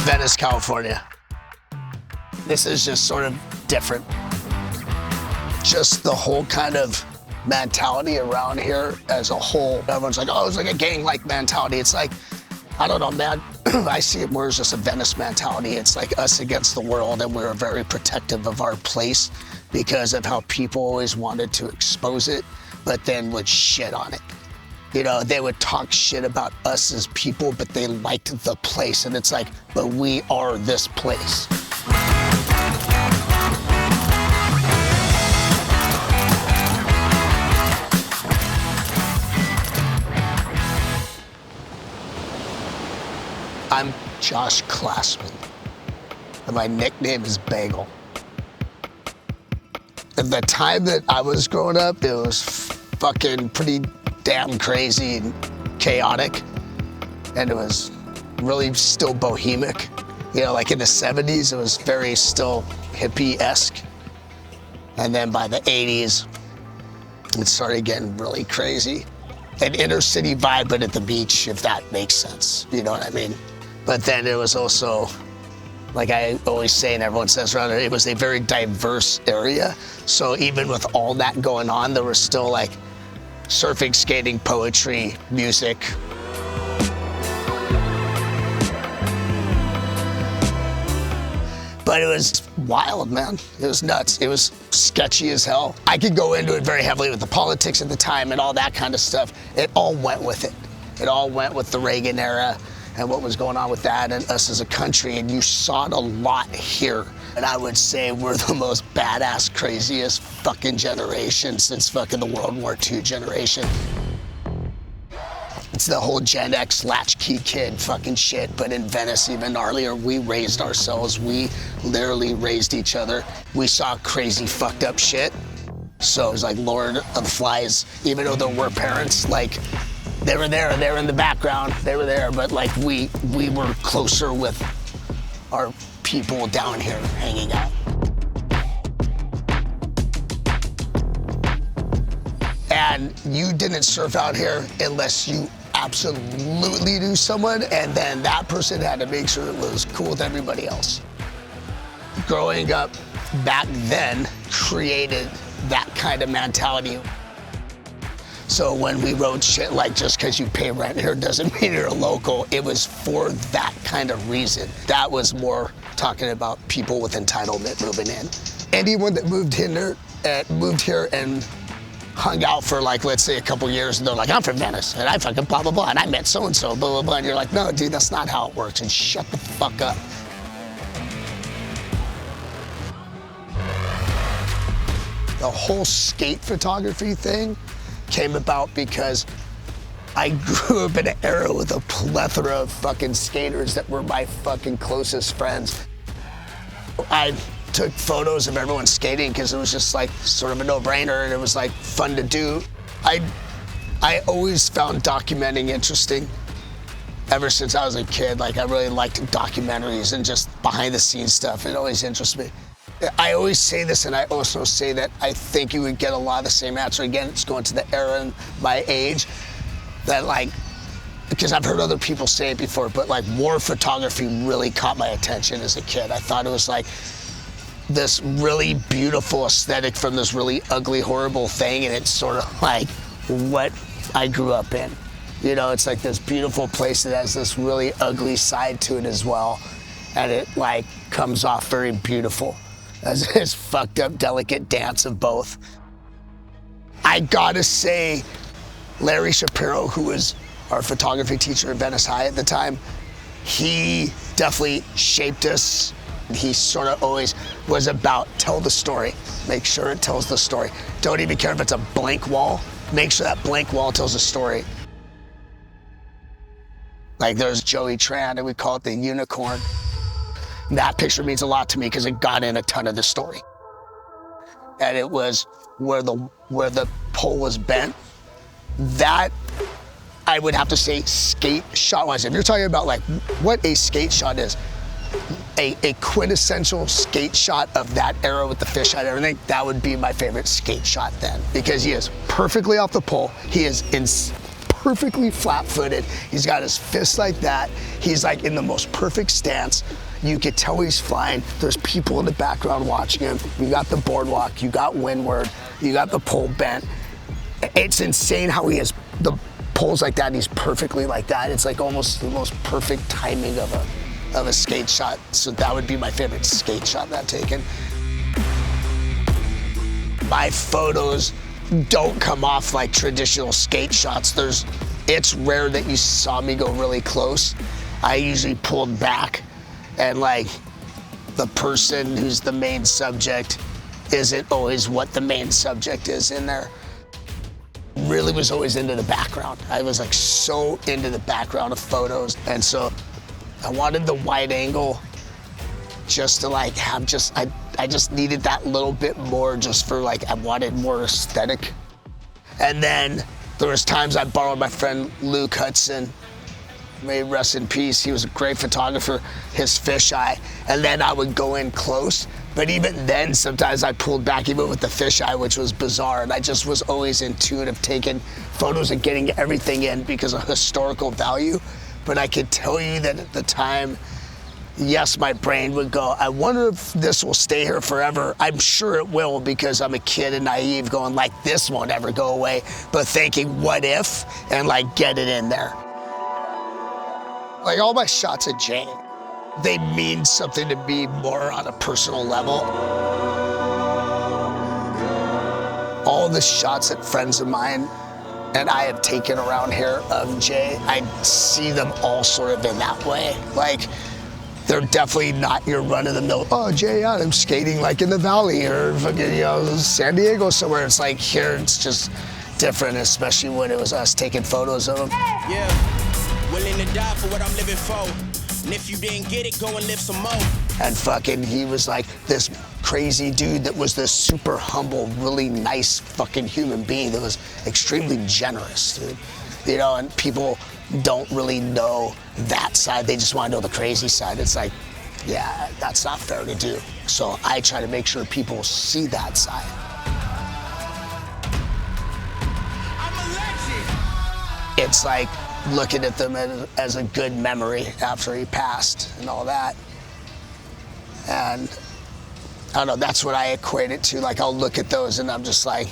Venice, California. This is just sort of different. Just the whole kind of mentality around here as a whole. Everyone's like, oh, it's like a gang-like mentality. It's like, I don't know, man. I see it more as just a Venice mentality. It's like us against the world, and we're very protective of our place because of how people always wanted to expose it, but then would shit on it. You know, they would talk shit about us as people, but they liked the place. And it's like, but we are this place. I'm Josh Klassman, and my nickname is Bagel. At the time that I was growing up, it was fucking pretty damn crazy and chaotic, and it was really still bohemic. You know, like in the 70s, it was very still hippie-esque. And then by the 80s, it started getting really crazy. An inner city vibe, but at the beach, if that makes sense. You know what I mean? But then it was also, like I always say, and everyone says around it was a very diverse area. So even with all that going on, there was still like surfing, skating, poetry, music. But it was wild, man. It was nuts. It was sketchy as hell. I could go into it very heavily with the politics at the time and all that kind of stuff. It all went with it. It all went with the Reagan era and what was going on with that and us as a country, and you saw it a lot here. And I would say we're the most badass, craziest fucking generation since fucking the World War II generation. It's the whole Gen X latchkey kid fucking shit, but in Venice even gnarlier. We raised ourselves. We literally raised each other. We saw crazy fucked up shit. So it was like Lord of the Flies, even though there were parents, like they were there, they were in the background, they were there, but like we were closer with our people down here hanging out. And you didn't surf out here unless you absolutely knew someone, and then that person had to make sure it was cool with everybody else. Growing up back then created that kind of mentality. So when we wrote shit like just because you pay rent here doesn't mean you're a local, it was for that kind of reason. That was more talking about people with entitlement moving in. Anyone that moved here and hung out for like, let's say a couple years, and they're like, I'm from Venice, and I fucking blah, blah, blah, and I met so-and-so, blah, blah, blah, and you're like, no, dude, that's not how it works, and shut the fuck up. The whole skate photography thing came about because I grew up in an era with a plethora of fucking skaters that were my fucking closest friends. I took photos of everyone skating because it was just like sort of a no-brainer, and it was like fun to do. I always found documenting interesting ever since I was a kid. Like I really liked documentaries and just behind the scenes stuff. It always interests me. I always say this, and I also say that I think you would get a lot of the same answer. Again, it's going to the era and my age that like, because I've heard other people say it before, but like war photography really caught my attention as a kid. I thought it was like this really beautiful aesthetic from this really ugly, horrible thing, and it's sort of like what I grew up in. You know, it's like this beautiful place that has this really ugly side to it as well, and it like comes off very beautiful as this fucked up, delicate dance of both. I gotta say, Larry Shapiro, who was our photography teacher at Venice High at the time, he definitely shaped us. He sort of always was about tell the story, make sure it tells the story. Don't even care if it's a blank wall, make sure that blank wall tells a story. Like there's Joey Tran, and we call it the unicorn. That picture means a lot to me because it got in a ton of the story. And it was where the pole was bent. That, I would have to say, skate shot-wise. If you're talking about like what a skate shot is, a quintessential skate shot of that era with the fisheye and everything, that would be my favorite skate shot then. Because he is perfectly off the pole. He is in perfectly flat-footed. He's got his fists like that. He's like in the most perfect stance. You could tell he's flying. There's people in the background watching him. You got the boardwalk, you got windward, you got the pole bent. It's insane how he has the poles like that and he's perfectly like that. It's like almost the most perfect timing of a skate shot. So that would be my favorite skate shot that I've taken. My photos don't come off like traditional skate shots. It's rare that you saw me go really close. I usually pulled back and like the person who's the main subject isn't always what the main subject is in there. Really was always into the background. I was like so into the background of photos. And so I wanted the wide angle just to like have I just needed that little bit more just for like, I wanted more aesthetic. And then there was times I borrowed my friend Luke Hudson, may he rest in peace. He was a great photographer, his fisheye. And then I would go in close. But even then, sometimes I pulled back even with the fisheye, which was bizarre. And I just was always in tune of taking photos and getting everything in because of historical value. But I could tell you that at the time, yes, my brain would go, I wonder if this will stay here forever. I'm sure it will because I'm a kid and naive going like, this won't ever go away. But thinking, what if? And like, get it in there. Like all my shots of Jay, they mean something to me more on a personal level. All the shots that friends of mine and I have taken around here of Jay, I see them all sort of in that way. Like, they're definitely not your run-of-the-mill, oh, Jay Adams skating like in the Valley or fucking, San Diego somewhere. It's like here, it's just different, especially when it was us taking photos of them. Yeah, willing to die for what I'm living for. And if you didn't get it, go and live some more. And fucking, he was like this crazy dude that was this super humble, really nice fucking human being that was extremely generous, dude. And people don't really know that side. They just want to know the crazy side. It's like, yeah, that's not fair to do. So I try to make sure people see that side. I'm a legend. It's like looking at them as a good memory after he passed and all that. And I don't know, that's what I equate it to. Like, I'll look at those and I'm just like,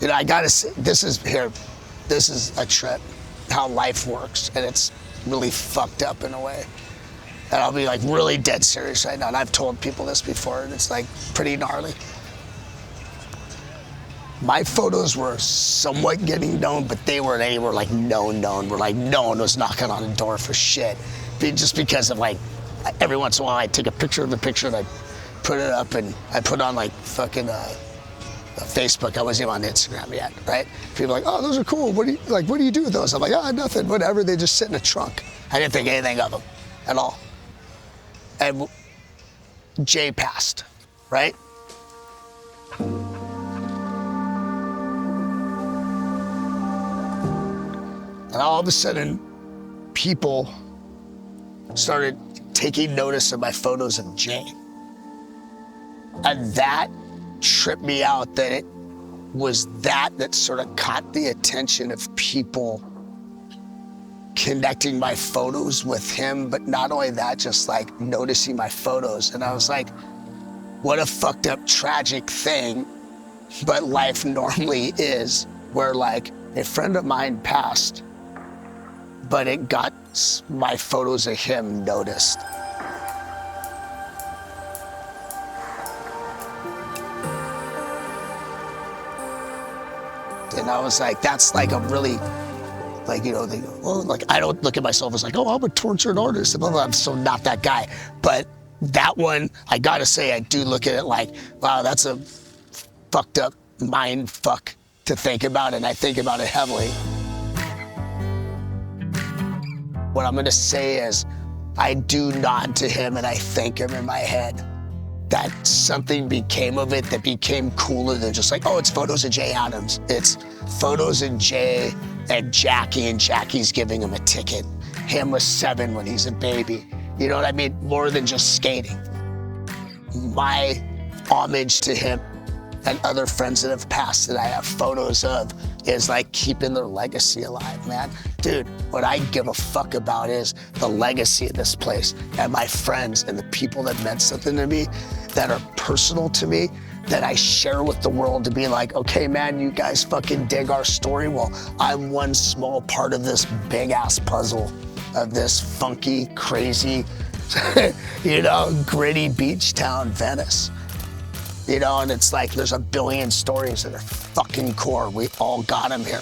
I gotta say, this is a trip, how life works, and it's really fucked up in a way. And I'll be like really dead serious right now, and I've told people this before, and it's like pretty gnarly. My photos were somewhat getting known, but they weren't anywhere like known. Where like no one was knocking on the door for shit. Just because of like, every once in a while I take a picture of the picture and I put it up, and I put on like fucking Facebook. I wasn't even on Instagram yet, right? People are like, oh, those are cool. What do you do with those? I'm like, nothing, whatever. They just sit in a trunk. I didn't think anything of them at all. And Jay passed, right? And all of a sudden, people started taking notice of my photos of Jay. And that tripped me out, that it was that sort of caught the attention of people connecting my photos with him, but not only that, just like noticing my photos. And I was like, what a fucked up, tragic thing, but life normally is, where like a friend of mine passed, but it got my photos of him noticed. And I was like, that's like a really, like, they go, oh, like, I don't look at myself as like, oh, I'm a tortured artist. I'm so not that guy. But that one, I gotta say, I do look at it like, wow, that's a fucked up mind fuck to think about, and I think about it heavily. What I'm gonna say is, I do nod to him and I thank him in my head. That something became of it that became cooler than just like, oh, it's photos of Jay Adams. It's photos of Jay and Jackie, and Jackie's giving him a ticket. Him was 7 when he's a baby. You know what I mean? More than just skating. My homage to him and other friends that have passed that I have photos of is like keeping their legacy alive, man. Dude, what I give a fuck about is the legacy of this place and my friends and the people that meant something to me, that are personal to me, that I share with the world to be like, okay, man, you guys fucking dig our story. Well, I'm one small part of this big ass puzzle of this funky, crazy, you know, gritty beach town, Venice. You know, and it's like there's a billion stories that are fucking core. We all got them here.